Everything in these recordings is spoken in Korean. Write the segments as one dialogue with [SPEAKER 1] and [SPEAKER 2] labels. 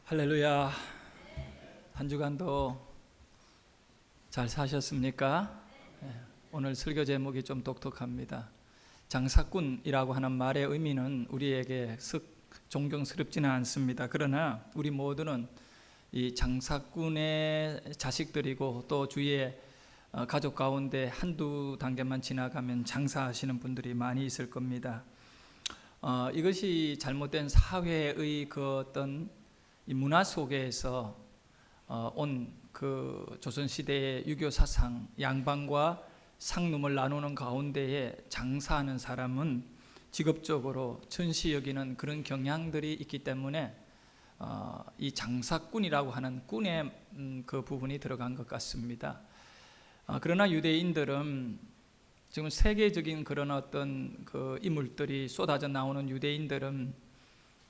[SPEAKER 1] 할렐루야. 한 주간도 잘 사셨습니까? 오늘 설교 제목이 좀 독특합니다. 장사꾼이라고 하는 말의 의미는 우리에게 썩 존경스럽지는 않습니다. 그러나 우리 모두는 이 장사꾼의 자식들이고 또 주위에 가족 가운데 한두 단계만 지나가면 장사하시는 분들이 많이 있을 겁니다. 이것이 잘못된 사회의 그 어떤 이 문화 속에서 온 그 조선시대의 유교 사상, 양반과 상놈을 나누는 가운데에 장사하는 사람은 직업적으로 천시 여기는 그런 경향들이 있기 때문에 이 장사꾼이라고 하는 꾼의 그 부분이 들어간 것 같습니다. 그러나 유대인들은 지금 세계적인 그런 어떤 그 인물들이 쏟아져 나오는 유대인들은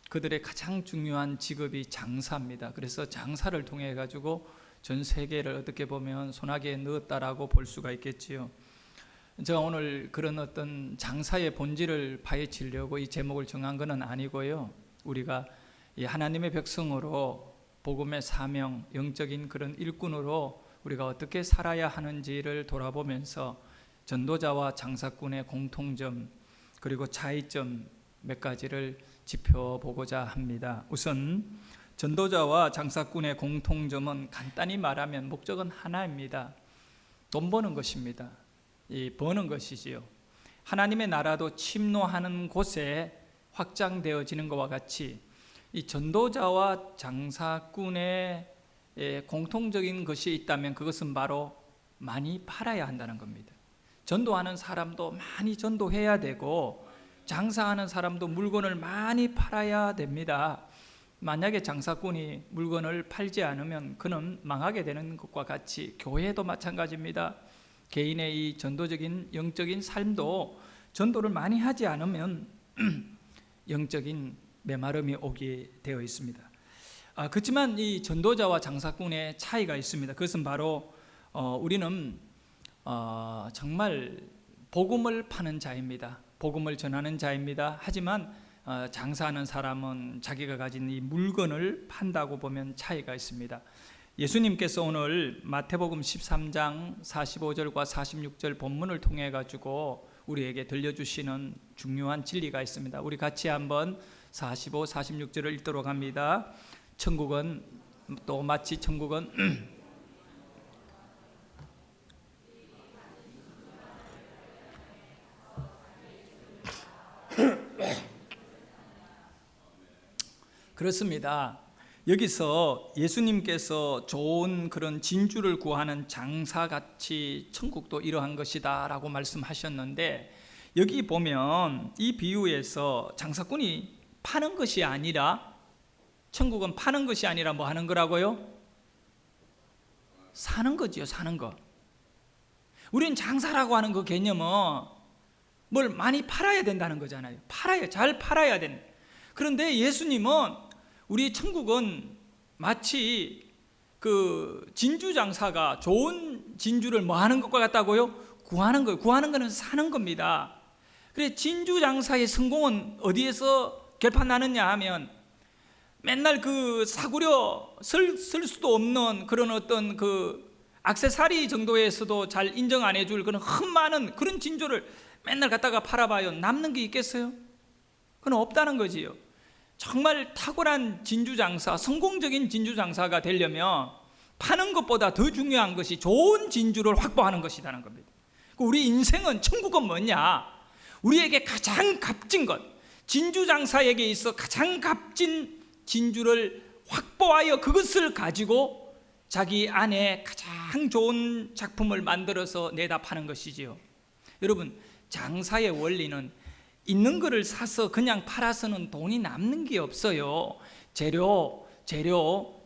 [SPEAKER 1] 그들의 가장 중요한 직업이 장사입니다. 그래서 장사를 통해 가지고 전 세계를 어떻게 보면 손아귀에 넣었다라고 볼 수가 있겠지요. 제가 오늘 그런 어떤 장사의 본질을 파헤치려고 이 제목을 정한 것은 아니고요. 우리가 이 하나님의 백성으로 복음의 사명, 영적인 그런 일꾼으로 우리가 어떻게 살아야 하는지를 돌아보면서 전도자와 장사꾼의 공통점 그리고 차이점 몇 가지를 짚어보고자 합니다. 우선 전도자와 장사꾼의 공통점은 간단히 말하면 목적은 하나입니다. 돈 버는 것입니다. 이 버는 것이지요. 하나님의 나라도 침노하는 곳에 확장되어지는 것과 같이 이 전도자와 장사꾼의 공통적인 것이 있다면 그것은 바로 많이 팔아야 한다는 겁니다. 전도하는 사람도 많이 전도해야 되고 장사하는 사람도 물건을 많이 팔아야 됩니다. 만약에 장사꾼이 물건을 팔지 않으면 그는 망하게 되는 것과 같이 교회도 마찬가지입니다. 개인의 이 전도적인 영적인 삶도 전도를 많이 하지 않으면 영적인 메마름이 오게 되어 있습니다. 그렇지만 이 전도자와 장사꾼의 차이가 있습니다. 그것은 바로 우리는 정말 복음을 파는 자입니다. 복음을 전하는 자입니다. 하지만 장사하는 사람은 자기가 가진 이 물건을 판다고 보면 차이가 있습니다. 예수님께서 오늘 마태복음 13장 45절과 46절 본문을 통해 가지고 우리에게 들려주시는 중요한 진리가 있습니다. 우리 같이 한번 45, 46절을 읽도록 합니다. 천국은 또 마치 천국은 그렇습니다. 여기서 예수님께서 좋은 그런 진주를 구하는 장사같이 천국도 이러한 것이다 라고 말씀하셨는데, 여기 보면 이 비유에서 장사꾼이 파는 것이 아니라, 천국은 파는 것이 아니라 뭐 하는 거라고요? 사는 거지요. 사는 거. 우리는 장사라고 하는 그 개념은 뭘 많이 팔아야 된다는 거잖아요. 잘 팔아야 된다. 그런데 예수님은 우리 천국은 마치 그 진주 장사가 좋은 진주를 뭐 하는 것과 같다고요? 구하는 거예요. 구하는 거는 사는 겁니다. 그래, 진주 장사의 성공은 어디에서 결판나느냐 하면 맨날 그 사구려 쓸 수도 없는 그런 어떤 그 액세서리 정도에서도 잘 인정 안 해줄 그런 많은 그런 진주를 맨날 갖다가 팔아봐요. 남는 게 있겠어요? 그건 없다는 거지요. 정말 탁월한 진주장사, 성공적인 진주장사가 되려면 파는 것보다 더 중요한 것이 좋은 진주를 확보하는 것이라는 겁니다. 우리 인생은, 천국은 뭐냐? 우리에게 가장 값진 것, 진주장사에게 있어 가장 값진 진주를 확보하여 그것을 가지고 자기 안에 가장 좋은 작품을 만들어서 내다 파는 것이지요. 여러분, 장사의 원리는 있는 거를 사서 그냥 팔아서는 돈이 남는 게 없어요. 재료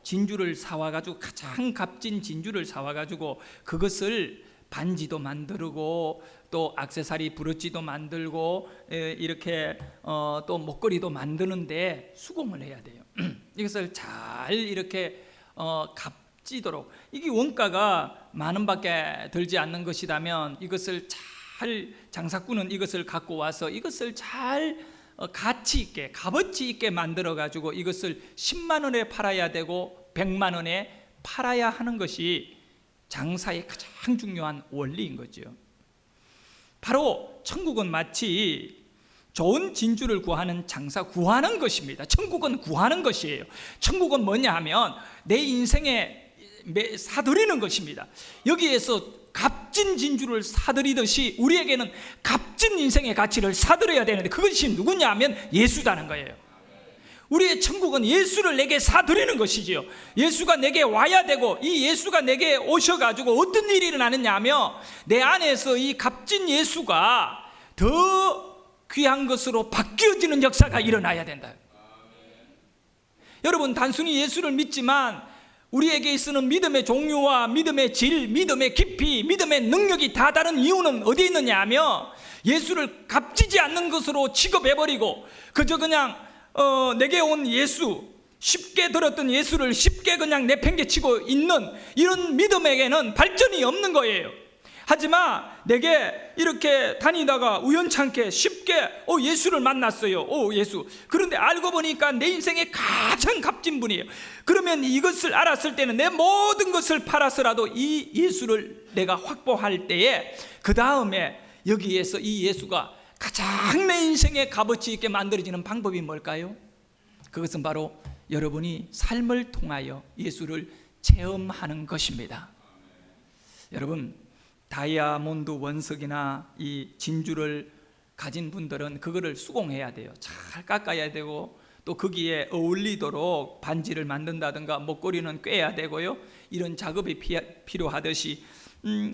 [SPEAKER 1] 진주를 사와가지고, 가장 값진 진주를 사와가지고 그것을 반지도 만들고 또 액세서리 브로치도 만들고 이렇게 또 목걸이도 만드는데 수공을 해야 돼요. 이것을 잘 이렇게 값지도록, 이게 원가가 만 원밖에 들지 않는 것이라면 이것을 잘 장사꾼은 이것을 갖고 와서 이것을 잘 가치 있게, 값어치 있게 만들어 가지고 이것을 10만 원에 팔아야 되고 100만 원에 팔아야 하는 것이 장사의 가장 중요한 원리인 거죠. 바로 천국은 마치 좋은 진주를 구하는 장사, 구하는 것입니다. 천국은 구하는 것이에요. 천국은 뭐냐 하면 내 인생에 사들이는 것입니다. 여기에서 값진 진주를 사들이듯이 우리에게는 값진 인생의 가치를 사들여야 되는데, 그것이 누구냐 하면 예수다는 거예요. 우리의 천국은 예수를 내게 사들이는 것이지요. 예수가 내게 와야 되고, 이 예수가 내게 오셔가지고 어떤 일이 일어나느냐 하면 내 안에서 이 값진 예수가 더 귀한 것으로 바뀌어지는 역사가 일어나야 된다. 여러분, 단순히 예수를 믿지만 우리에게 있는 믿음의 종류와 믿음의 질, 믿음의 깊이, 믿음의 능력이 다 다른 이유는 어디에 있느냐 하면 예수를 값지지 않는 것으로 취급해버리고 그저 그냥 내게 온 예수, 쉽게 들었던 예수를 쉽게 그냥 내팽개치고 있는 이런 믿음에게는 발전이 없는 거예요. 하지만 내게 이렇게 다니다가 우연찮게 쉽게 예수를 만났어요. 예수. 그런데 알고 보니까 내 인생의 가장 값진 분이에요. 그러면 이것을 알았을 때는 내 모든 것을 팔아서라도 이 예수를 내가 확보할 때에 그 다음에 여기에서 이 예수가 가장 내 인생에 값어치 있게 만들어지는 방법이 뭘까요? 그것은 바로 여러분이 삶을 통하여 예수를 체험하는 것입니다. 여러분, 다이아몬드 원석이나 이 진주를 가진 분들은 그거를 수공해야 돼요. 잘 깎아야 되고, 또 거기에 어울리도록 반지를 만든다든가 목걸이는 꿰야 되고요. 이런 작업이 필요하듯이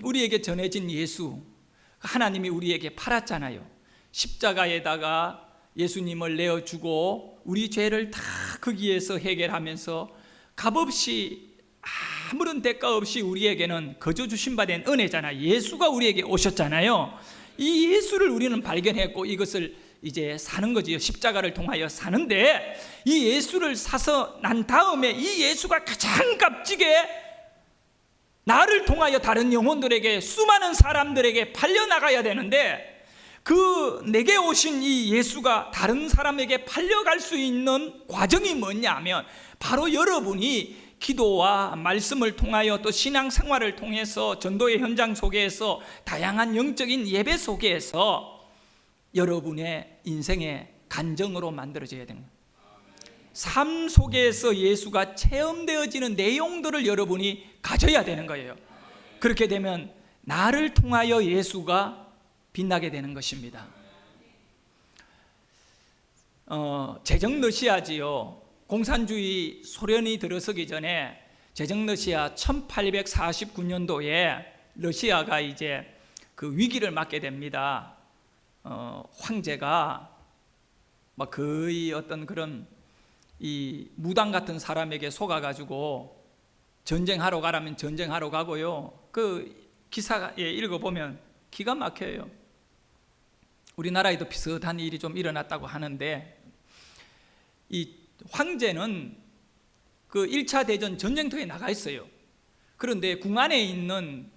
[SPEAKER 1] 우리에게 전해진 예수, 하나님이 우리에게 팔았잖아요. 십자가에다가 예수님을 내어주고 우리 죄를 다 거기에서 해결하면서 값없이, 아무런 대가 없이 우리에게는 거저 주신 바 된 은혜잖아요. 예수가 우리에게 오셨잖아요. 이 예수를 우리는 발견했고 이것을 이제 사는 거지요. 십자가를 통하여 사는데, 이 예수를 사서 난 다음에 이 예수가 가장 값지게 나를 통하여 다른 영혼들에게, 수많은 사람들에게 팔려나가야 되는데, 그 내게 오신 이 예수가 다른 사람에게 팔려갈 수 있는 과정이 뭐냐 하면 바로 여러분이 기도와 말씀을 통하여 또 신앙생활을 통해서 전도의 현장 속에서 다양한 영적인 예배 속에서 여러분의 인생의 간정으로 만들어져야 됩니다. 삶 속에서 예수가 체험되어지는 내용들을 여러분이 가져야 되는 거예요. 그렇게 되면 나를 통하여 예수가 빛나게 되는 것입니다. 제정 러시아지요. 공산주의 소련이 들어서기 전에 제정 러시아 1849년도에 러시아가 이제 그 위기를 맞게 됩니다. 황제가 막 거의 어떤 그런 이 무당 같은 사람에게 속아가지고 전쟁하러 가라면 전쟁하러 가고요. 그 기사에 읽어보면 기가 막혀요. 우리나라에도 비슷한 일이 좀 일어났다고 하는데, 이 황제는 그 1차 대전 전쟁터에 나가 있어요. 그런데 궁 안에 있는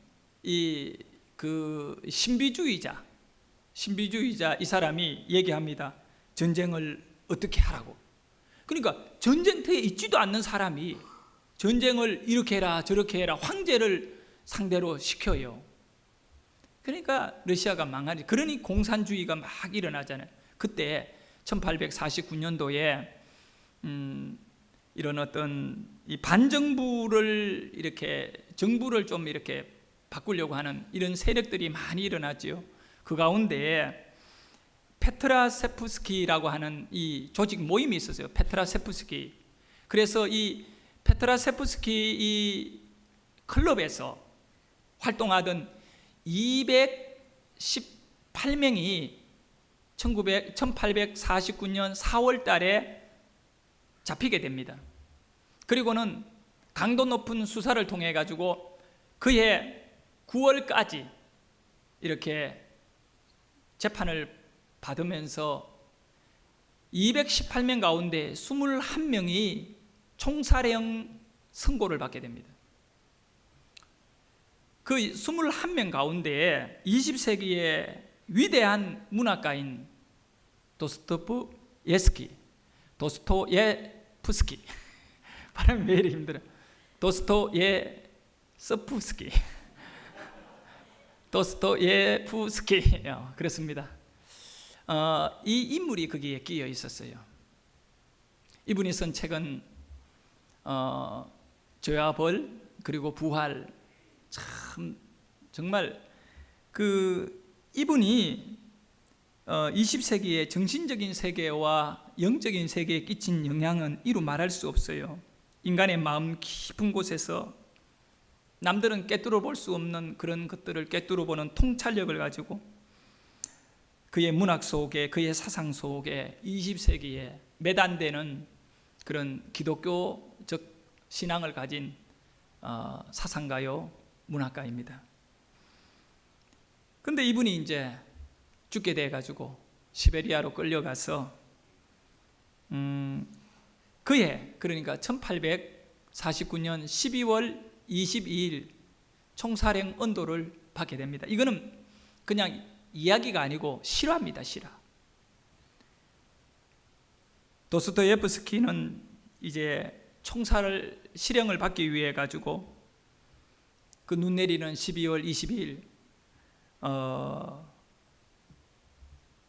[SPEAKER 1] 그 신비주의자 이 사람이 얘기합니다. 전쟁을 어떻게 하라고. 그러니까 전쟁터에 있지도 않는 사람이 전쟁을 이렇게 해라 저렇게 해라 황제를 상대로 시켜요. 그러니까 러시아가 망하지. 그러니 공산주의가 막 일어나잖아요. 그때 1849년도에 이런 어떤 이 반정부를 이렇게 정부를 좀 이렇게 바꾸려고 하는 이런 세력들이 많이 일어났지요. 그 가운데 페트라세프스키라고 하는 이 조직 모임이 있었어요. 페트라세프스키. 그래서 이 페트라세프스키 이 클럽에서 활동하던 218명이 1849년 4월 달에 잡히게 됩니다. 그리고는 강도 높은 수사를 통해 가지고 그해 9월까지 이렇게 재판을 받으면서 218명 가운데 21명이 총살형 선고를 받게 됩니다. 그 21명 가운데 20세기의 위대한 문학가인 도스토옙스키 도스토예스키, 도스토예프스키. 발음이 왜 이렇게 힘들어? 도스토예스프스키, 도스토예프스키. 그렇습니다. 이 인물이 거기에 끼어 있었어요. 이분이 쓴 책은 죄와 벌 그리고 부활. 참 정말 이분이 20세기의 정신적인 세계와 영적인 세계에 끼친 영향은 이루 말할 수 없어요. 인간의 마음 깊은 곳에서 남들은 꿰뚫어 볼 수 없는 그런 것들을 꿰뚫어 보는 통찰력을 가지고 그의 문학 속에, 그의 사상 속에 20세기에 매단되는 그런 기독교적 신앙을 가진 사상가요, 문학가입니다. 근데 이분이 이제 죽게 돼 가지고 시베리아로 끌려가서 그러니까 1849년 12월 22일 총사령 언도를 받게 됩니다. 이거는 그냥 이야기가 아니고 실화입니다. 실화. 도스토예프스키는 이제 실형을 받기 위해 가지고 그 눈 내리는 12월 22일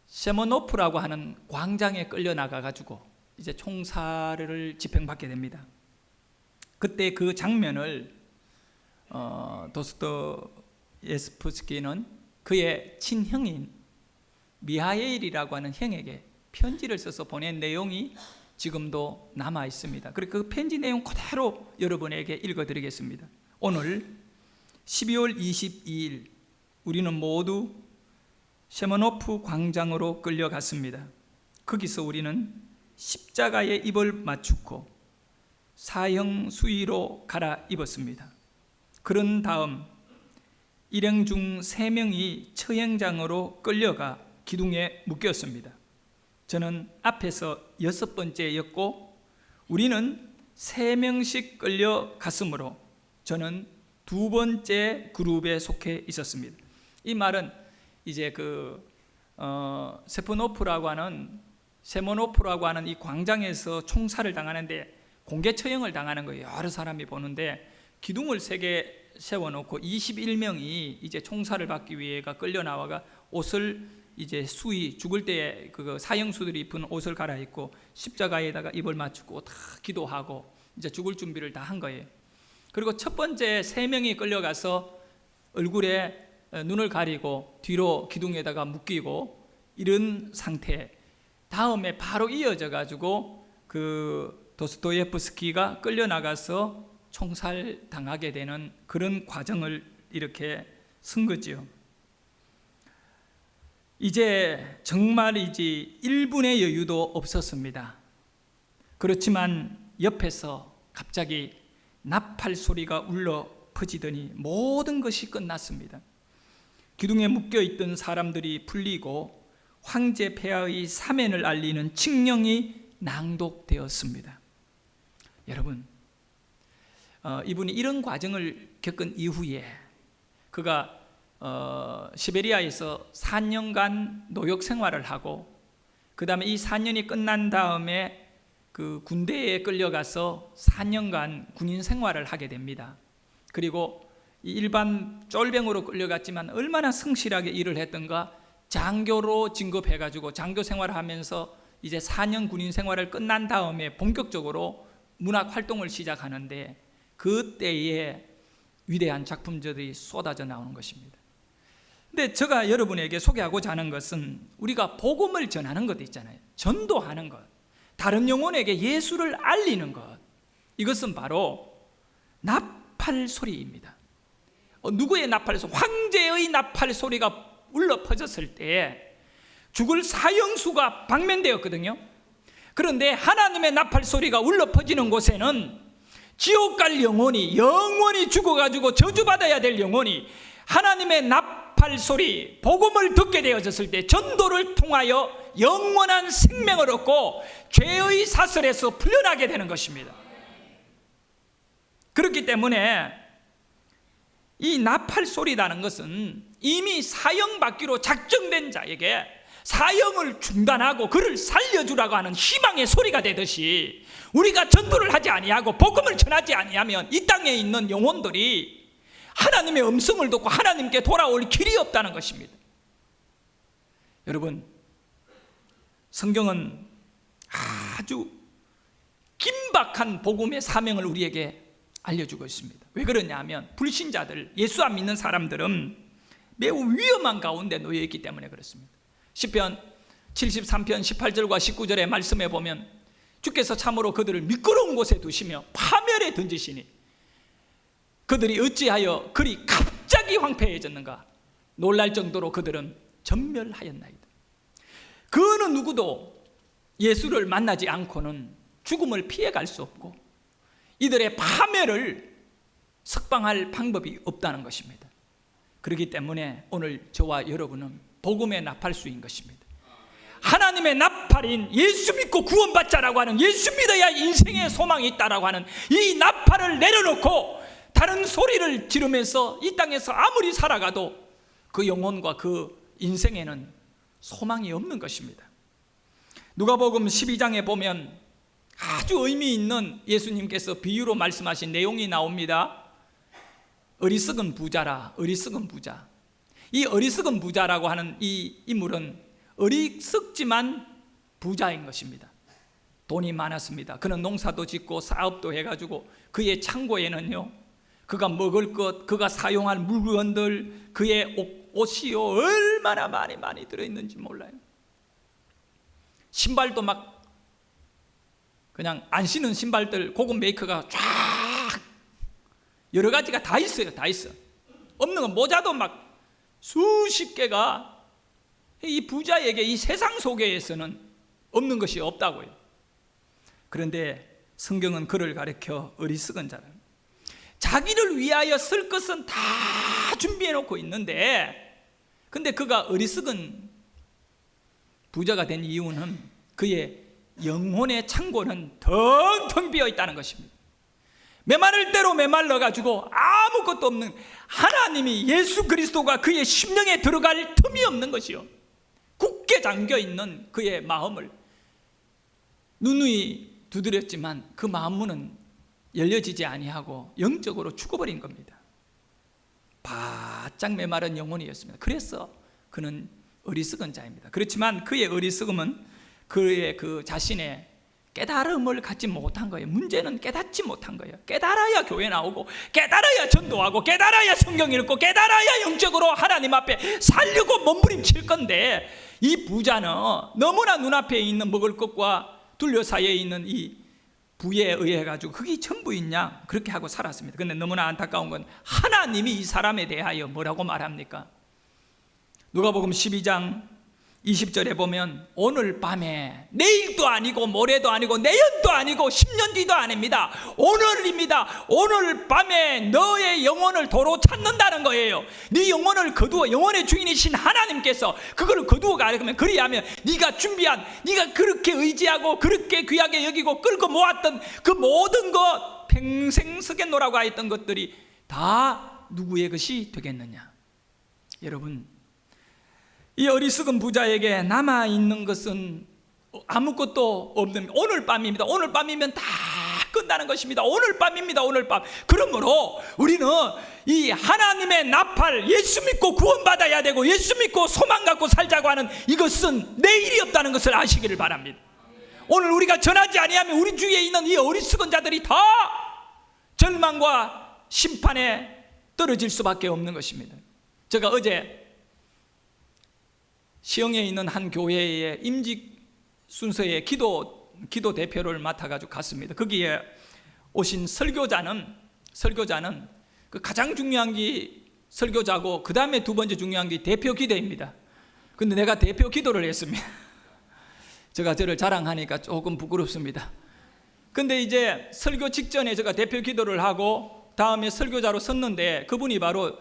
[SPEAKER 1] 세모노프라고 하는 광장에 끌려 나가 가지고 이제 총살을 집행받게 됩니다. 그때 그 장면을 도스토예스프스키는 그의 친형인 미하엘이라고 하는 형에게 편지를 써서 보낸 내용이 지금도 남아 있습니다. 그리고 그 편지 내용 그대로 여러분에게 읽어드리겠습니다. 오늘 12월 22일 우리는 모두 세모노프 광장으로 끌려갔습니다. 거기서 우리는 십자가에 입을 맞추고 사형 수의로 갈아입었습니다. 그런 다음 일행 중 3명이 처형장으로 끌려가 기둥에 묶였습니다. 저는 앞에서 6번째였고 우리는 3명씩 끌려갔으므로 저는 2번째 그룹에 속해 있었습니다. 이 말은 이제 세모노프라고 하는 이 광장에서 총살을 당하는데 공개 처형을 당하는 거예요. 여러 사람이 보는데 기둥을 3개 세워놓고 21명이 이제 총살을 받기 위해가 끌려 나와가 옷을 이제 죽을 때 그 사형수들이 입은 옷을 갈아입고 십자가에다가 입을 맞추고 다 기도하고 이제 죽을 준비를 다 한 거예요. 그리고 첫 번째 3명이 끌려가서 얼굴에 눈을 가리고 뒤로 기둥에다가 묶이고 이런 상태. 다음에 바로 이어져 가지고 그 도스토예프스키가 끌려 나가서 총살 당하게 되는 그런 과정을 이렇게 쓴 거지요. 이제 정말이지 1분의 여유도 없었습니다. 그렇지만 옆에서 갑자기 나팔 소리가 울려 퍼지더니 모든 것이 끝났습니다. 기둥에 묶여있던 사람들이 풀리고 황제 폐하의 사면을 알리는 칙령이 낭독되었습니다. 여러분, 이분이 이런 과정을 겪은 이후에 그가 시베리아에서 4년간 노역 생활을 하고 그 다음에 이 4년이 끝난 다음에 그 군대에 끌려가서 4년간 군인 생활을 하게 됩니다. 그리고 일반 쫄병으로 끌려갔지만 얼마나 성실하게 일을 했던가 장교로 진급해가지고 장교 생활을 하면서 이제 4년 군인 생활을 끝난 다음에 본격적으로 문학 활동을 시작하는데 그때에 위대한 작품들이 쏟아져 나오는 것입니다. 근데 제가 여러분에게 소개하고자 하는 것은 우리가 복음을 전하는 것 있잖아요. 전도하는 것, 다른 영혼에게 예수를 알리는 것, 이것은 바로 나팔 소리입니다. 누구의 나팔 소리? 황제의 나팔 소리가 울려 퍼졌을 때 죽을 사형수가 방면되었거든요. 그런데 하나님의 나팔 소리가 울려 퍼지는 곳에는 지옥 갈 영혼이 죽어가지고 저주받아야 될 영혼이 하나님의 나팔 소리, 복음을 듣게 되어졌을 때 전도를 통하여 영원한 생명을 얻고 죄의 사슬에서 풀려나게 되는 것입니다. 그렇기 때문에 이 나팔 소리라는 것은 이미 사형받기로 작정된 자에게 사형을 중단하고 그를 살려주라고 하는 희망의 소리가 되듯이 우리가 전도를 하지 아니하고 복음을 전하지 아니하면 이 땅에 있는 영혼들이 하나님의 음성을 듣고 하나님께 돌아올 길이 없다는 것입니다. 여러분, 성경은 아주 긴박한 복음의 사명을 우리에게 알려주고 있습니다. 왜 그러냐 하면 불신자들, 예수 안 믿는 사람들은 매우 위험한 가운데 놓여 있기 때문에 그렇습니다. 시편 73편 18절과 19절의 말씀에 보면 주께서 참으로 그들을 미끄러운 곳에 두시며 파멸에 던지시니 그들이 어찌하여 그리 갑자기 황폐해졌는가. 놀랄 정도로 그들은 전멸하였나이다. 그 어느 누구도 예수를 만나지 않고는 죽음을 피해갈 수 없고 이들의 파멸을 석방할 방법이 없다는 것입니다. 그렇기 때문에 오늘 저와 여러분은 복음의 나팔수인 것입니다. 하나님의 나팔인 예수 믿고 구원받자라고 하는, 예수 믿어야 인생의 소망이 있다라고 하는 이 나팔을 내려놓고 다른 소리를 지르면서 이 땅에서 아무리 살아가도 그 영혼과 그 인생에는 소망이 없는 것입니다. 누가복음 12장에 보면 아주 의미 있는 예수님께서 비유로 말씀하신 내용이 나옵니다. 어리석은 부자라, 어리석은 부자. 이 어리석은 부자라고 하는 이 인물은 어리석지만 부자인 것입니다. 돈이 많았습니다. 그는 농사도 짓고 사업도 해가지고 그의 창고에는요, 그가 먹을 것, 그가 사용할 물건들, 그의 옷이요 얼마나 많이 들어있는지 몰라요. 신발도 막 그냥 안 신은 신발들, 고급 메이커가 쫙 여러 가지가 다 있어요. 다 있어. 없는 건 모자도 막 수십 개가, 이 부자에게 이 세상 속에서는 없는 것이 없다고요. 그런데 성경은 그를 가리켜 어리석은 자라. 자기를 위하여 쓸 것은 다 준비해 놓고 있는데, 근데 그가 어리석은 부자가 된 이유는 그의 영혼의 창고는 텅텅 비어 있다는 것입니다. 메마를 대로 메말라가지고 아무것도 없는, 하나님이 예수 그리스도가 그의 심령에 들어갈 틈이 없는 것이요, 굳게 잠겨있는 그의 마음을 누누이 두드렸지만 그 마음문은 열려지지 아니하고 영적으로 죽어버린 겁니다. 바짝 메마른 영혼이었습니다. 그래서 그는 어리석은 자입니다. 그렇지만 그의 어리석음은 그의 그 자신의 깨달음을 갖지 못한 거예요. 문제는 깨닫지 못한 거예요. 깨달아야 교회 나오고, 깨달아야 전도하고, 깨달아야 성경 읽고, 깨달아야 영적으로 하나님 앞에 살려고 몸부림칠 건데, 이 부자는 너무나 눈앞에 있는 먹을 것과 둘러싸여 있는 이 부에 의해 가지고 그게 전부 있냐 그렇게 하고 살았습니다. 그런데 너무나 안타까운 건 하나님이 이 사람에 대하여 뭐라고 말합니까? 누가복음 12장 20절에 보면 오늘 밤에, 내일도 아니고 모레도 아니고 내년도 아니고 10년 뒤도 아닙니다. 오늘입니다. 오늘 밤에 너의 영혼을 도로 찾는다는 거예요. 네 영혼을 거두어, 영혼의 주인이신 하나님께서 그걸 거두어 가려면, 그리하면 네가 준비한, 네가 그렇게 의지하고 그렇게 귀하게 여기고 끌고 모았던 그 모든 것, 평생 쓰겠노라고 했던 것들이 다 누구의 것이 되겠느냐. 여러분, 이 어리석은 부자에게 남아있는 것은 아무것도 없는 오늘 밤입니다. 오늘 밤이면 다 끝나는 것입니다. 오늘 밤입니다. 오늘 밤. 그러므로 우리는 이 하나님의 나팔, 예수 믿고 구원받아야 되고 예수 믿고 소망 갖고 살자고 하는 이것은 내일이 없다는 것을 아시기를 바랍니다. 오늘 우리가 전하지 아니하면 우리 주위에 있는 이 어리석은 자들이 다 절망과 심판에 떨어질 수밖에 없는 것입니다. 제가 어제 시흥에 있는 한 교회의 임직 순서의 기도 대표를 맡아가지고 갔습니다. 거기에 오신 설교자는 그 가장 중요한 게 설교자고 그 다음에 두 번째 중요한 게 대표 기도입니다. 근데 내가 대표 기도를 했습니다. 제가 저를 자랑하니까 조금 부끄럽습니다. 근데 이제 설교 직전에 제가 대표 기도를 하고 다음에 설교자로 섰는데 그분이 바로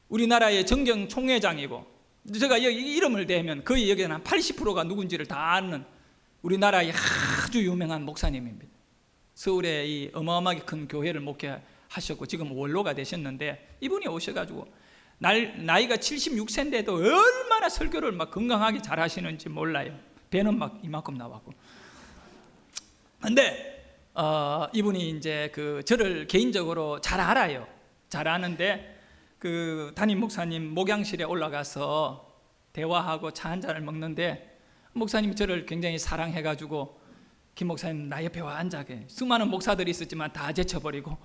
[SPEAKER 1] 우리나라의 정경 총회장이고, 제가 여기 이름을 대면 거의 여기는 한 80%가 누군지를 다 아는 우리나라의 아주 유명한 목사님입니다. 서울에 이 어마어마하게 큰 교회를 목회하셨고 지금 원로가 되셨는데, 이분이 오셔가지고 나이가 76세인데도 얼마나 설교를 막 건강하게 잘 하시는지 몰라요. 배는 막 이만큼 나왔고. 근데 이분이 이제 저를 개인적으로 잘 알아요. 잘 아는데 담임 목사님 목양실에 올라가서 대화하고 차 한 잔을 먹는데 목사님이 저를 굉장히 사랑해가지고 김 목사님 나 옆에 와 앉아. 수많은 목사들이 있었지만 다 제쳐버리고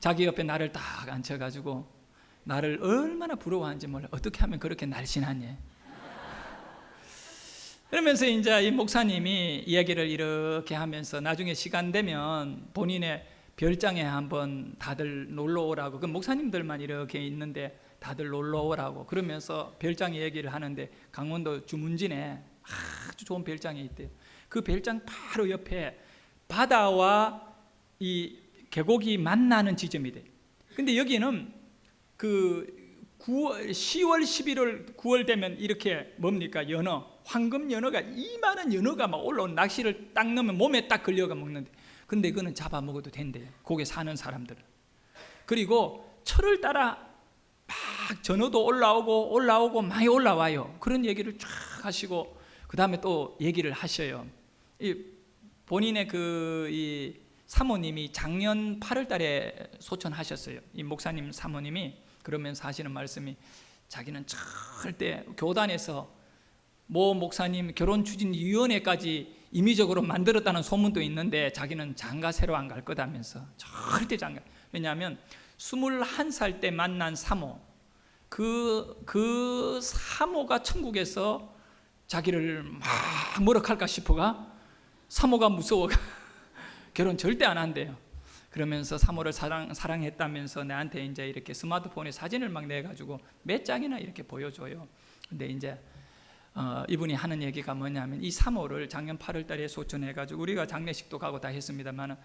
[SPEAKER 1] 자기 옆에 나를 딱 앉혀가지고 나를 얼마나 부러워하는지 몰라. 어떻게 하면 그렇게 날씬하냐. 그러면서 이제 이 목사님이 이야기를 이렇게 하면서 나중에 시간 되면 본인의 별장에 한번 다들 놀러 오라고. 그 목사님들만 이렇게 있는데 다들 놀러 오라고 그러면서 별장 얘기를 하는데 강원도 주문진에 아주 좋은 별장이 있대요. 그 별장 바로 옆에 바다와 이 계곡이 만나는 지점이 돼. 근데 여기는 10월, 11월, 9월 되면 이렇게 뭡니까? 연어, 황금 연어가 이만한 연어가 막 올라온 낚시를 딱 넣으면 몸에 딱 걸려가 먹는데, 근데 이거는 잡아먹어도 된대요. 거기 사는 사람들은. 그리고 철을 따라 막 전어도 올라오고 많이 올라와요. 그런 얘기를 쫙 하시고 그 다음에 또 얘기를 하셔요. 본인의 이 사모님이 작년 8월 달에 소천하셨어요. 이 목사님 사모님이 그러면서 하시는 말씀이 자기는 절대 교단에서 모 목사님 결혼추진위원회까지 임의적으로 만들었다는 소문도 있는데 자기는 장가새로 안 갈 거다면서 절대 장가. 왜냐하면 21살 때 만난 사모, 그 사모가 천국에서 자기를 막 뭐라 싶어가 사모가 무서워가 결혼 절대 안 한대요. 그러면서 사모를 사랑했다면서 나한테 이제 이렇게 스마트폰에 사진을 막 내가지고 몇 장이나 이렇게 보여줘요. 근데 이제 이분이 하는 얘기가 뭐냐면 이 사모를 작년 8월 달에 소천해가지고 우리가 장례식도 가고 다 했습니다만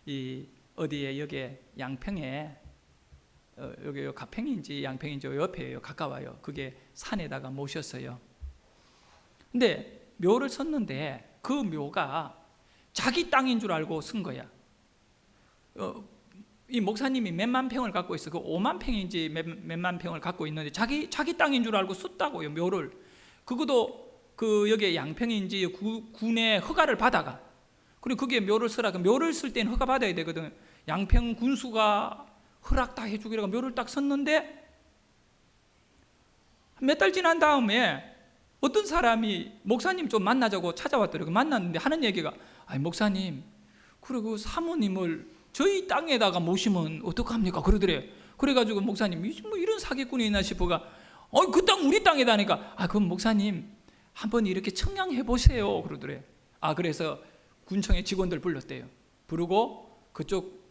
[SPEAKER 1] 이 어디에 여기 양평에 여기 가평인지 양평인지 옆에요. 가까워요. 그게 산에다가 모셨어요. 근데 묘를 섰는데 그 묘가 자기 땅인 줄 알고 쓴 거야. 이 목사님이 몇만 평을 갖고 있어. 그 5만 평인지 몇만 평을 갖고 있는데 자기 땅인 줄 알고 썼다고요. 묘를. 그것도 여기 양평인지 군의 허가를 받아가. 그리고 그게 묘를 쓰라. 묘를 쓸 때는 허가 받아야 되거든. 양평 군수가 허락 다 해주기라고 묘를 딱 썼는데 몇 달 지난 다음에 어떤 사람이 목사님 좀 만나자고 찾아왔더라고요. 만났는데 하는 얘기가 아니 목사님 그리고 사모님을 저희 땅에다가 모시면 어떡합니까? 그러더래요. 그래가지고 목사님 뭐 이런 사기꾼이 있나 싶어가 그 땅 우리 땅이다니까 그럼 목사님 한번 이렇게 청량해 보세요 그러더래요. 그래서 군청의 직원들 불렀대요. 부르고 그쪽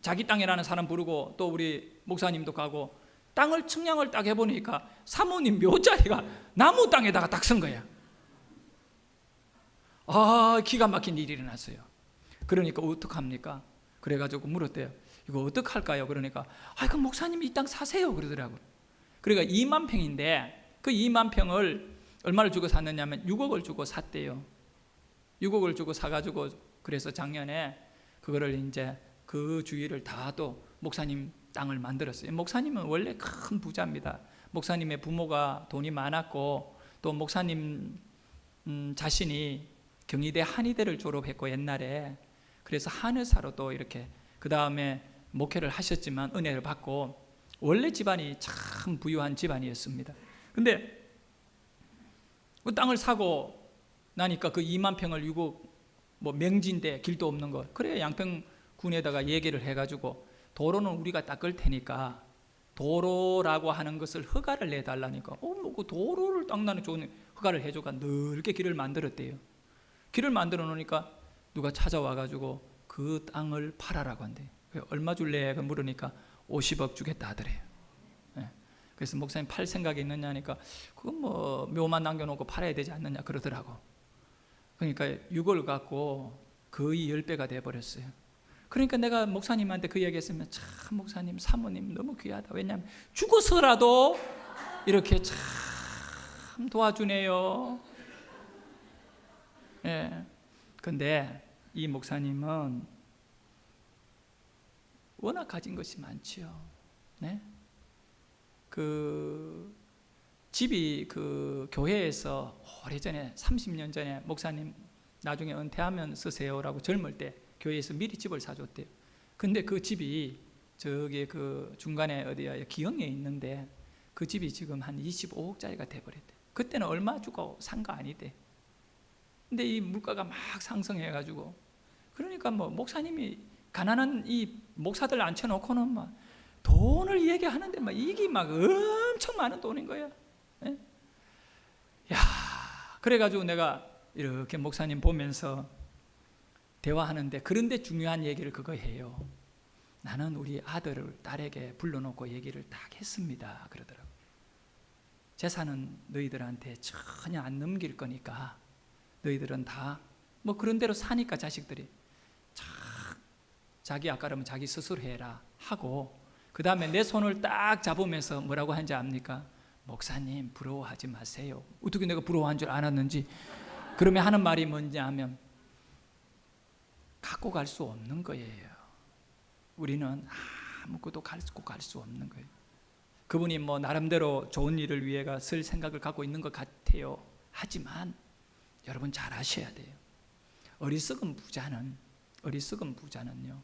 [SPEAKER 1] 자기 땅이라는 사람 부르고 또 우리 목사님도 가고 땅을 측량을 딱 해보니까 사모님 묘자리가 나무 땅에다가 딱 쓴 거야. 기가 막힌 일이 일어났어요. 그러니까 어떡합니까? 그래가지고 물었대요. 이거 어떡할까요? 그러니까 그럼 목사님이 이 땅 사세요 그러더라고요. 그러니까 2만 평인데 그 2만 평을 얼마를 주고 샀느냐면 6억을 주고 샀대요. 6억을 주고 사가지고 그래서 작년에 그거를 이제 그 주위를 다 또 목사님 땅을 만들었어요. 목사님은 원래 큰 부자입니다. 목사님의 부모가 돈이 많았고 또 목사님 자신이 경희대 한의대를 졸업했고 옛날에 그래서 한의사로 또 이렇게 그 다음에 목회를 하셨지만 은혜를 받고 원래 집안이 참 부유한 집안이었습니다. 근데 그 땅을 사고 나니까 그 2만 평을 6억 맹지인데 길도 없는 거 그래 양평군에다가 얘기를 해가지고 도로는 우리가 닦을 테니까 도로라고 하는 것을 허가를 내달라니까 그 도로를 닦는 좋은 허가를 해줘가 넓게 길을 만들었대요. 길을 만들어 놓으니까 누가 찾아와가지고 그 땅을 팔아라고 한대요. 얼마 줄래? 물으니까 50억 주겠다 하더래요. 그래서 목사님 팔 생각이 있느냐 하니까 그건 묘만 남겨놓고 팔아야 되지 않느냐 그러더라고. 그러니까 6억을 갖고 거의 10배가 돼버렸어요. 그러니까 내가 목사님한테 그 얘기했으면 참 목사님 사모님 너무 귀하다. 왜냐하면 죽어서라도 이렇게 참 도와주네요. 근데 이 목사님은 워낙 가진 것이 많지요. 네? 그 집이 그 교회에서 오래전에 30년 전에 목사님 나중에 은퇴하면 쓰세요라고 젊을 때 교회에서 미리 집을 사줬대요. 근데 그 집이 저기 그 중간에 어디야 기흥에 있는데 그 집이 지금 한 25억짜리가 돼버렸대. 그때는 얼마 주고 산 거 아니대. 근데 이 물가가 막 상승해가지고 그러니까 뭐 목사님이 가난한 이 목사들 앉혀놓고는 막 돈을 얘기하는데 막 이게 막 엄청 많은 돈인 거야. 예? 야, 그래가지고 내가 이렇게 목사님 보면서 대화하는데 그런데 중요한 얘기를 그거 해요. 나는 우리 아들을 딸에게 불러놓고 얘기를 딱 했습니다. 그러더라고. 재산은 너희들한테 전혀 안 넘길 거니까 너희들은 다 뭐 그런 대로 사니까 자식들이 자기 아까 그러면 자기 스스로 해라 하고 그 다음에 내 손을 딱 잡으면서 뭐라고 하는지 압니까? 목사님 부러워하지 마세요. 어떻게 내가 부러워한 줄 알았는지. 그러면 하는 말이 뭔지 하면 갖고 갈 수 없는 거예요. 우리는 아무것도 갖고 갈 수 없는 거예요. 그분이 뭐 나름대로 좋은 일을 위해가 쓸 생각을 갖고 있는 것 같아요. 하지만 여러분 잘 아셔야 돼요. 어리석은 부자는요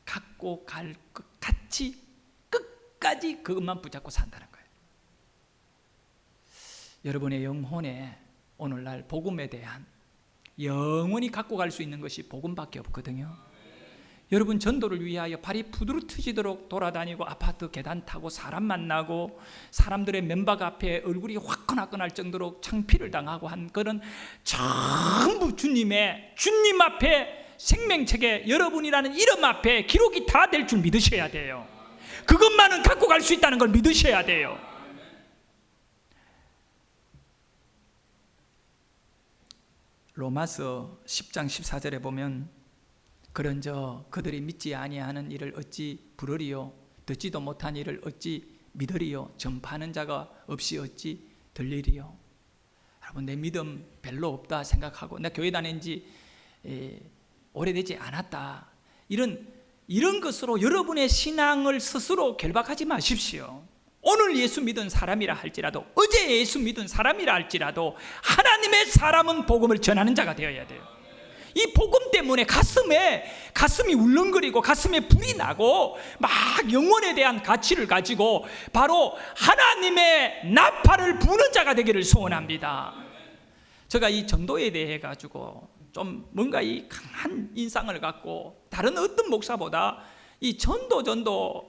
[SPEAKER 1] 갖고 갈 것 같이 끝까지 그것만 붙잡고 산다는 거예요. 여러분의 영혼에 오늘날 복음에 대한 영원히 갖고 갈 수 있는 것이 복음밖에 없거든요. 여러분 전도를 위하여 발이 부드러트지도록 돌아다니고 아파트 계단 타고 사람 만나고 사람들의 면박 앞에 얼굴이 화끈화끈할 정도로 창피를 당하고 한 그런 전부 주님 앞에 생명책에 여러분이라는 이름 앞에 기록이 다 될 줄 믿으셔야 돼요. 그것만은 갖고 갈 수 있다는 걸 믿으셔야 돼요. 로마서 10장 14절에 보면 그런저 그들이 믿지 아니하는 일을 어찌 부르리요 듣지도 못한 일을 어찌 믿으리요 전파하는 자가 없이 어찌 들리리요. 여러분 내 믿음 별로 없다 생각하고 나 교회 다닌 지 오래되지 않았다 이런 것으로 여러분의 신앙을 스스로 결박하지 마십시오. 오늘 예수 믿은 사람이라 할지라도 어제 예수 믿은 사람이라 할지라도 하나님의 사람은 복음을 전하는 자가 되어야 돼요. 이 복음 때문에 가슴이 울렁거리고 가슴에 불이 나고 막 영혼에 대한 가치를 가지고 바로 하나님의 나팔을 부는 자가 되기를 소원합니다. 제가 이 전도에 대해 가지고 좀 뭔가 이 강한 인상을 갖고 다른 어떤 목사보다 이 전도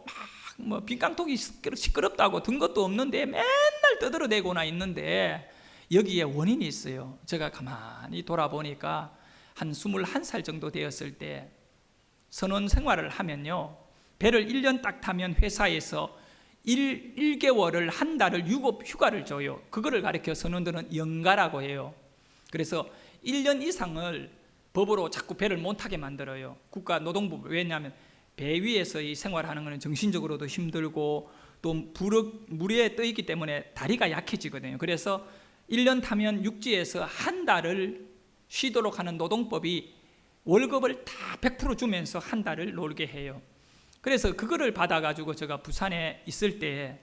[SPEAKER 1] 막 뭐 빈깡통이 시끄럽다고 든 것도 없는데 맨날 떠들어대고나 있는데 여기에 원인이 있어요. 제가 가만히 돌아보니까 한 21살 정도 되었을 때 선원 생활을 하면요 배를 1년 딱 타면 회사에서 1개월을 한 달을 유급 휴가를 줘요. 그거를 가리켜 선원들은 연가라고 해요. 그래서 1년 이상을 법으로 자꾸 배를 못 타게 만들어요. 국가노동부. 왜냐하면 배 위에서 이 생활하는 것은 정신적으로도 힘들고 또 물에 떠 있기 때문에 다리가 약해지거든요. 그래서 1년 타면 육지에서 한 달을 쉬도록 하는 노동법이 월급을 다 100% 주면서 한 달을 놀게 해요. 그래서 그거를 받아가지고 제가 부산에 있을 때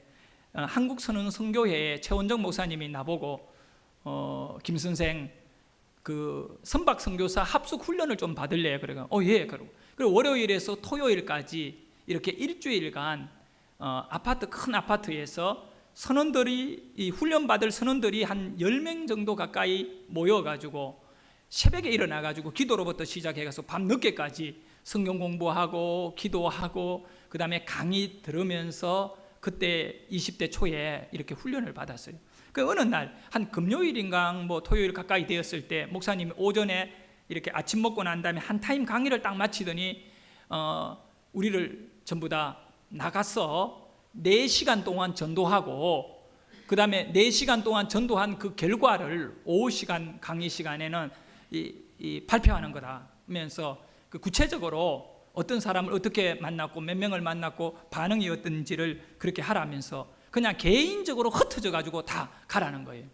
[SPEAKER 1] 한국선언 선교회에 최원정 목사님이 나보고 김 선생 그 선박 선교사 합숙 훈련을 좀 받을래요. 그래가 예 그러고 그리고 월요일에서 토요일까지 이렇게 일주일간 큰 아파트에서 선원들이 이 훈련 받을 선원들이 한 10명 정도 가까이 모여가지고 새벽에 일어나가지고 기도로부터 시작해서 밤 늦게까지 성경 공부하고 기도하고 그 다음에 강의 들으면서 그때 20대 초에 이렇게 훈련을 받았어요. 그 어느 날 한 금요일인가 뭐 토요일 가까이 되었을 때 목사님이 오전에 이렇게 아침 먹고 난 다음에 한 타임 강의를 딱 마치더니 우리를 전부 다 나가서 4시간 동안 전도하고 그 다음에 4시간 동안 전도한 그 결과를 오후 시간 강의 시간에는 발표하는 거다 하면서 그 구체적으로 어떤 사람을 어떻게 만났고 몇 명을 만났고 반응이 어떤지를 그렇게 하라면서 그냥 개인적으로 흩어져 가지고 다 가라는 거예요.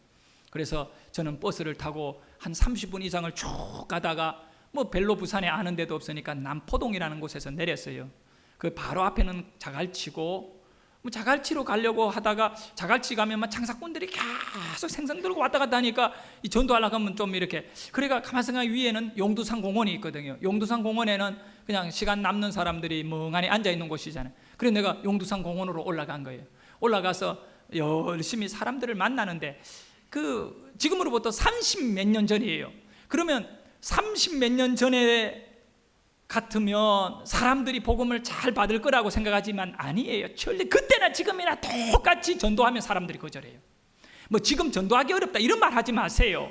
[SPEAKER 1] 그래서 저는 버스를 타고 한 30분 이상을 쭉 가다가 뭐 별로 부산에 아는 데도 없으니까 남포동이라는 곳에서 내렸어요. 그 바로 앞에는 자갈치고 뭐 자갈치로 가려고 하다가 자갈치 가면 막 장사꾼들이 계속 생선 들고 왔다 갔다 하니까 이 전도하려고 하면 좀 이렇게, 그러니까 가만 생각해 위에는 용두산 공원이 있거든요. 용두산 공원에는 그냥 시간 남는 사람들이 멍하니 앉아 있는 곳이잖아요. 그래서 내가 용두산 공원으로 올라간 거예요. 올라가서 열심히 사람들을 만나는데, 그 지금으로부터 30 몇 년 전이에요. 그러면 30 몇 년 전에 같으면 사람들이 복음을 잘 받을 거라고 생각하지만 아니에요. 절대 그때나 지금이나 똑같이 전도하면 사람들이 거절해요. 뭐 지금 전도하기 어렵다 이런 말 하지 마세요.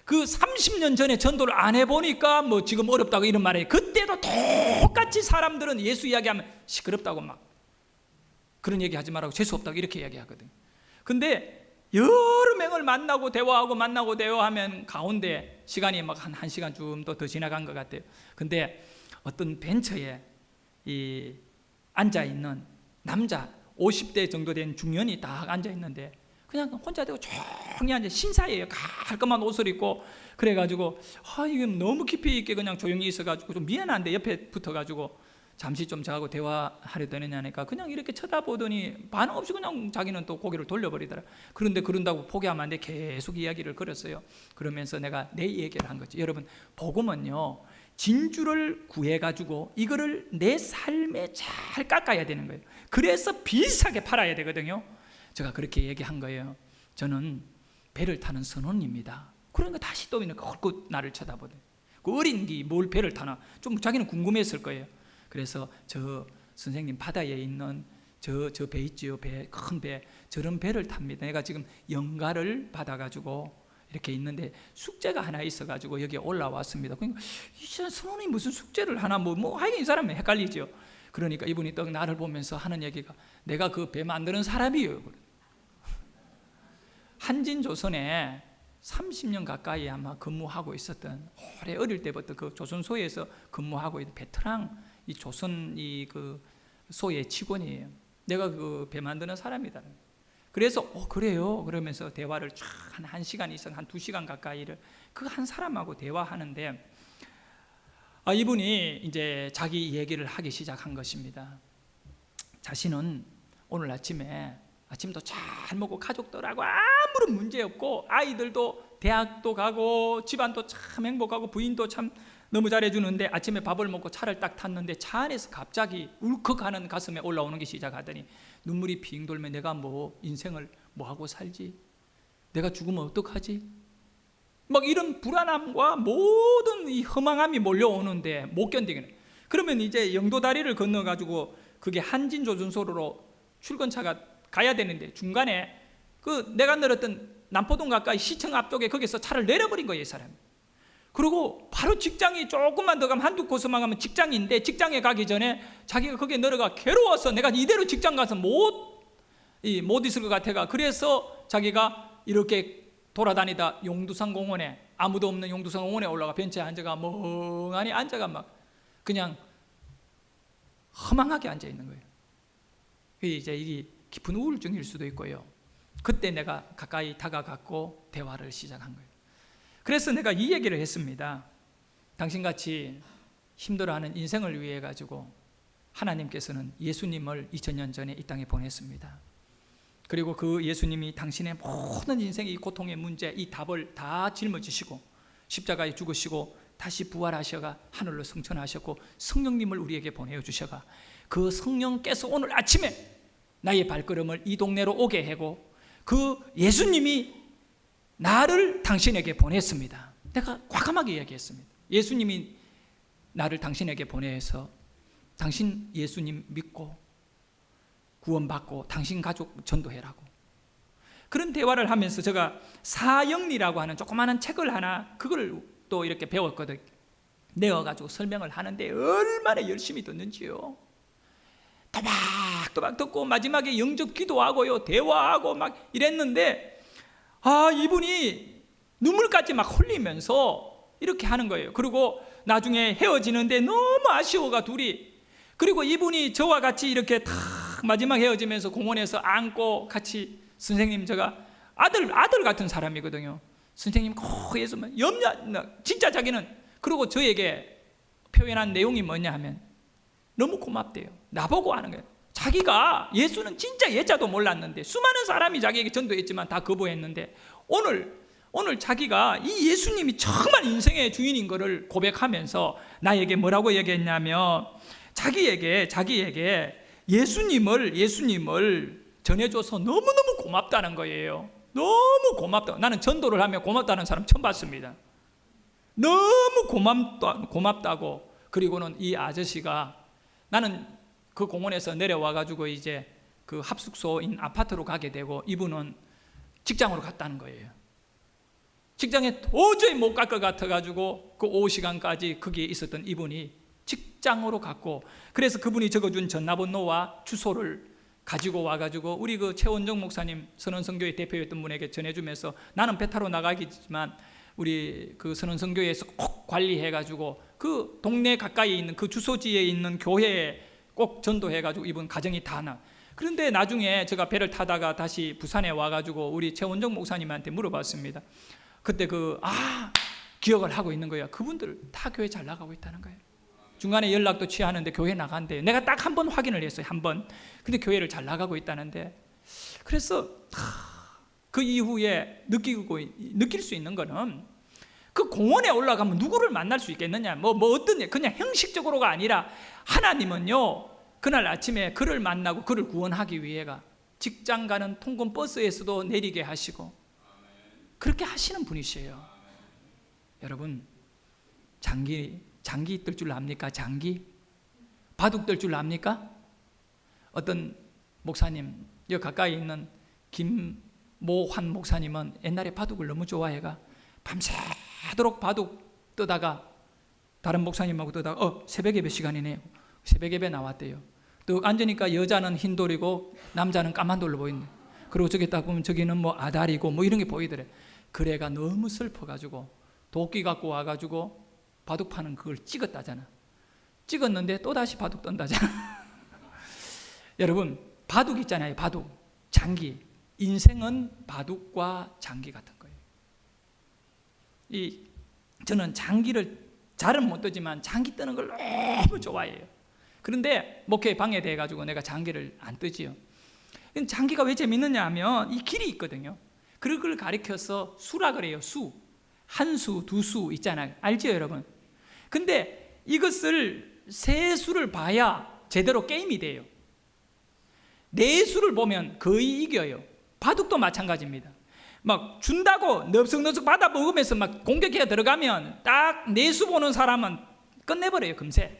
[SPEAKER 1] 그 30년 전에 전도를 안 해보니까 뭐 지금 어렵다고 이런 말해요. 그때도 똑같이 사람들은 예수 이야기하면 시끄럽다고 막 그런 얘기 하지 말라고, 재수없다고 이렇게 이야기하거든요. 근데 여러 명을 만나고 대화하면 가운데 시간이 막 한 1시간 좀 더 지나간 것 같아요. 근데 어떤 벤처에 이 앉아있는 남자 50대 정도 된 중년이 딱 앉아있는데 그냥 혼자 되고 조용히 앉아, 신사예요. 깔끔한 옷을 입고. 그래가지고 이게 너무 깊이 있게 그냥 조용히 있어가지고 좀 미안한데 옆에 붙어가지고 잠시 좀 저하고 대화하려 되느냐니까 그냥 이렇게 쳐다보더니 반응 없이 그냥 자기는 또 고개를 돌려버리더라. 그런데 그런다고 포기하면 안 돼. 계속 이야기를 걸었어요. 그러면서 내가 내 얘기를 한 거지. 여러분, 복음은요 진주를 구해가지고 이거를 내 삶에 잘 깎아야 되는 거예요. 그래서 비싸게 팔아야 되거든요. 제가 그렇게 얘기한 거예요. 저는 배를 타는 선원입니다. 그러니까 다시 또 헐끗 나를 쳐다보대. 그 어린 게 뭘 배를 타나 좀 자기는 궁금했을 거예요. 그래서 저 선생님 바다에 있는 저 배 있지요, 배, 큰 배, 저런 배를 탑니다. 내가 지금 영가를 받아가지고 이렇게 있는데 숙제가 하나 있어가지고 여기 올라왔습니다. 그러니까 이 선원이 무슨 숙제를 하나 하여간 이 사람이 헷갈리죠. 그러니까 이분이 또 나를 보면서 하는 얘기가 내가 그 배 만드는 사람이에요. 한진조선에 30년 가까이 아마 근무하고 있었던, 오래 어릴 때부터 그 조선소에서 근무하고 있던 베테랑 이 조선 그 소의 직원이에요. 내가 그 배 만드는 사람이다. 그래서 그래요 그러면서 대화를 쫙 한 1시간 이상, 한 2시간 가까이를 그 한 사람하고 대화하는데 이분이 이제 자기 얘기를 하기 시작한 것입니다. 자신은 오늘 아침도 잘 먹고 가족들하고 아무런 문제 없고 아이들도 대학도 가고 집안도 참 행복하고 부인도 참 너무 잘해주는데 아침에 밥을 먹고 차를 딱 탔는데 차 안에서 갑자기 울컥하는 가슴에 올라오는 게 시작하더니 눈물이 핑 돌면 내가 인생을 하고 살지? 내가 죽으면 어떡하지? 막 이런 불안함과 모든 이 허망함이 몰려오는데 못 견디겠네. 그러면 이제 영도다리를 건너가지고 그게 한진조선소로 출근차가 가야 되는데 중간에 그 내가 늘었던 남포동 가까이 시청 앞쪽에 거기서 차를 내려버린 거예요, 이 사람이. 그리고 바로 직장이 조금만 더 가면 한두 곳만 가면 직장인데 직장에 가기 전에 자기가 거기에 내려가 괴로워서 내가 이대로 직장 가서 못 있을 것 같아가 그래서 자기가 이렇게 돌아다니다 용두산 공원에, 아무도 없는 용두산 공원에 올라가 벤치에 앉아가 멍하니 앉아가 막 그냥 허망하게 앉아 있는 거예요. 이제 이게 깊은 우울증일 수도 있고요. 그때 내가 가까이 다가갔고 대화를 시작한 거예요. 그래서 내가 이 얘기를 했습니다. 당신같이 힘들어하는 인생을 위해 가지고 하나님께서는 예수님을 2000년 전에 이 땅에 보냈습니다. 그리고 그 예수님이 당신의 모든 인생의 이 고통의 문제, 이 답을 다 짊어지시고 십자가에 죽으시고 다시 부활하셔가 하늘로 승천하셨고 성령님을 우리에게 보내주셔가 그 성령께서 오늘 아침에 나의 발걸음을 이 동네로 오게 하고 그 예수님이 나를 당신에게 보냈습니다. 내가 과감하게 이야기했습니다. 예수님이 나를 당신에게 보내서 당신 예수님 믿고 구원받고 당신 가족 전도해라고. 그런 대화를 하면서 제가 사형리라고 하는 조그마한 책을 하나 그걸 또 이렇게 배웠거든요. 내어가지고 설명을 하는데 얼마나 열심히 듣는지요. 또박또박 듣고 마지막에 영접 기도하고요, 대화하고 막 이랬는데 이분이 눈물까지 막 흘리면서 이렇게 하는 거예요. 그리고 나중에 헤어지는데 너무 아쉬워가 둘이. 그리고 이분이 저와 같이 이렇게 탁 마지막 헤어지면서 공원에서 안고 같이 선생님, 제가 아들 같은 사람이거든요. 선생님 꼭 예수만 진짜 자기는. 그리고 저에게 표현한 내용이 뭐냐 하면 너무 고맙대요. 나보고 하는 거예요. 자기가 예수는 진짜 예자도 몰랐는데 수많은 사람이 자기에게 전도했지만 다 거부했는데 오늘 자기가 이 예수님이 정말 인생의 주인인 것을 고백하면서 나에게 뭐라고 얘기했냐면 자기에게 예수님을 전해줘서 너무너무 고맙다는 거예요. 너무 고맙다. 나는 전도를 하면 고맙다는 사람 처음 봤습니다. 너무 고맙다고. 그리고는 이 아저씨가 나는 그 공원에서 내려와가지고 이제 그 합숙소인 아파트로 가게 되고 이분은 직장으로 갔다는 거예요. 직장에 도저히 못 갈 것 같아가지고 그 오후 시간까지 거기에 있었던 이분이 직장으로 갔고 그래서 그분이 적어준 전화번호와 주소를 가지고 와가지고 우리 그 최원정 목사님 선언선교회 대표였던 분에게 전해주면서 나는 배 타러 나가겠지만 우리 그 선언선교회에서 꼭 관리해가지고 그 동네 가까이에 있는 그 주소지에 있는 교회에 꼭 전도해가지고 이분 가정이 다 나. 그런데 나중에 제가 배를 타다가 다시 부산에 와가지고 우리 최원정 목사님한테 물어봤습니다. 그때 기억을 하고 있는 거예요. 그분들 다 교회 잘 나가고 있다는 거예요. 중간에 연락도 취하는데 교회 나간대요. 내가 딱 한 번 확인을 했어요. 한 번. 근데 교회를 잘 나가고 있다는데 그래서 그 이후에 느낄 수 있는 거는 그 공원에 올라가면 누구를 만날 수 있겠느냐 어떤 그냥 형식적으로가 아니라 하나님은요 그날 아침에 그를 만나고 그를 구원하기 위해가 직장 가는 통근 버스에서도 내리게 하시고 그렇게 하시는 분이시에요. 여러분 장기 뜰 줄 압니까? 장기? 바둑 뜰 줄 압니까? 어떤 목사님 여기 가까이 있는 김모환 목사님은 옛날에 바둑을 너무 좋아해가 밤새도록 바둑 뜨다가 다른 목사님하고 뜨다가 새벽 예배 시간이네. 새벽 예배 나왔대요. 또 앉으니까 여자는 흰 돌이고 남자는 까만 돌로 보이네. 그리고 저기 딱 보면 저기는 아다리고 이런 게 보이더래. 그래가 너무 슬퍼가지고 도끼 갖고 와가지고 바둑 파는 그걸 찍었다잖아. 찍었는데 또다시 바둑 떤다잖아. 여러분 바둑 있잖아요. 바둑 장기. 인생은 바둑과 장기 같은 거예요. 저는 장기를 잘은 못 뜨지만 장기 뜨는 걸 너무 좋아해요. 그런데 목회에 방해돼가지고 내가 장기를 안 뜨지요. 장기가 왜 재밌느냐 하면 이 길이 있거든요. 그걸 가리켜서 수라 그래요. 수. 한 수, 두 수 있잖아요. 알죠 여러분? 근데 이것을 세 수를 봐야 제대로 게임이 돼요. 네 수를 보면 거의 이겨요. 바둑도 마찬가지입니다. 막 준다고 넙석넙석 받아 먹으면서 막 공격해 들어가면 딱 네 수 보는 사람은 끝내버려요. 금세.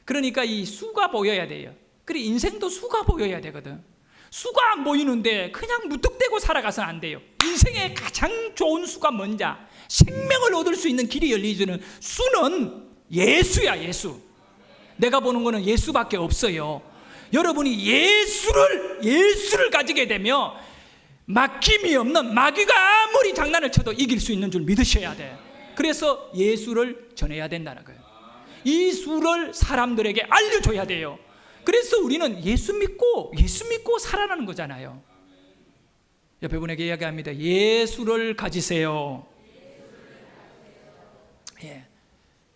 [SPEAKER 1] 그러니까 이 수가 보여야 돼요. 그래 인생도 수가 보여야 되거든. 수가 안 보이는데 그냥 무턱대고 살아가서는 안 돼요. 인생의 가장 좋은 수가 뭔지 생명을 얻을 수 있는 길이 열리주는 수는 예수야. 예수. 내가 보는 거는 예수밖에 없어요. 여러분이 예수를 가지게 되면 막힘이 없는 마귀가 아무리 장난을 쳐도 이길 수 있는 줄 믿으셔야 돼. 그래서 예수를 전해야 된다는 거예요. 이 수를 사람들에게 알려줘야 돼요. 그래서 우리는 예수 믿고 살아나는 거잖아요. 옆에 분에게 이야기합니다. 예수를 가지세요. 예.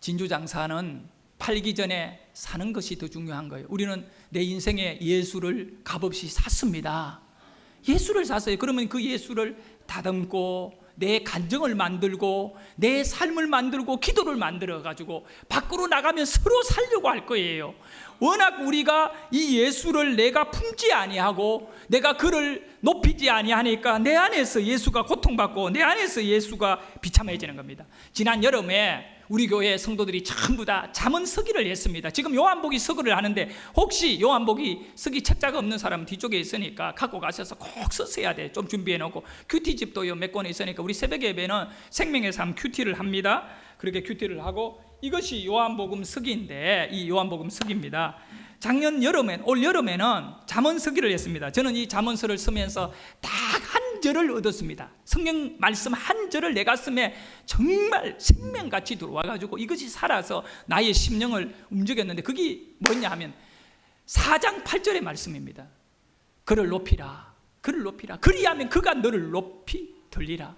[SPEAKER 1] 진주장사는 팔기 전에 사는 것이 더 중요한 거예요. 우리는 내 인생에 예수를 값없이 샀습니다. 예수를 샀어요. 그러면 그 예수를 다듬고 내 간정을 만들고 내 삶을 만들고 기도를 만들어가지고 밖으로 나가면 서로 살려고 할 거예요. 워낙 우리가 이 예수를 내가 품지 아니하고 내가 그를 높이지 아니하니까 내 안에서 예수가 고통받고 내 안에서 예수가 비참해지는 겁니다. 지난 여름에 우리 교회 성도들이 전부 다 잠언서기를 했습니다. 지금 요한복이 서기를 하는데 혹시 요한복이 서기 책자가 없는 사람은 뒤쪽에 있으니까 갖고 가셔서 꼭 써야 돼. 좀 준비해 놓고 큐티집도 몇 권 있으니까 우리 새벽 예배는 생명의 삶 큐티를 합니다. 그렇게 큐티를 하고 이것이 요한복음 서기인데 이 요한복음 서기입니다. 작년 여름엔 올 여름에는 잠언서기를 했습니다. 저는 이 잠언서를 쓰면서 딱 한 절을 얻었습니다. 성경 말씀 한 절을 내 가슴에 정말 생명같이 들어와가지고 이것이 살아서 나의 심령을 움직였는데 그게 뭐냐 하면 4장 8절의 말씀입니다. 그를 높이라. 그를 높이라. 그리하면 그가 너를 높이 들리라.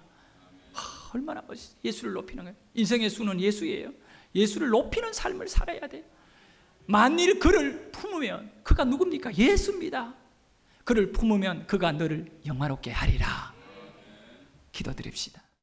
[SPEAKER 1] 얼마나 예수를 높이는 거예요. 인생의 수는 예수예요. 예수를 높이는 삶을 살아야 돼요. 만일 그를 품으면, 그가 누굽니까? 예수입니다. 그를 품으면 그가 너를 영화롭게 하리라. 기도드립시다.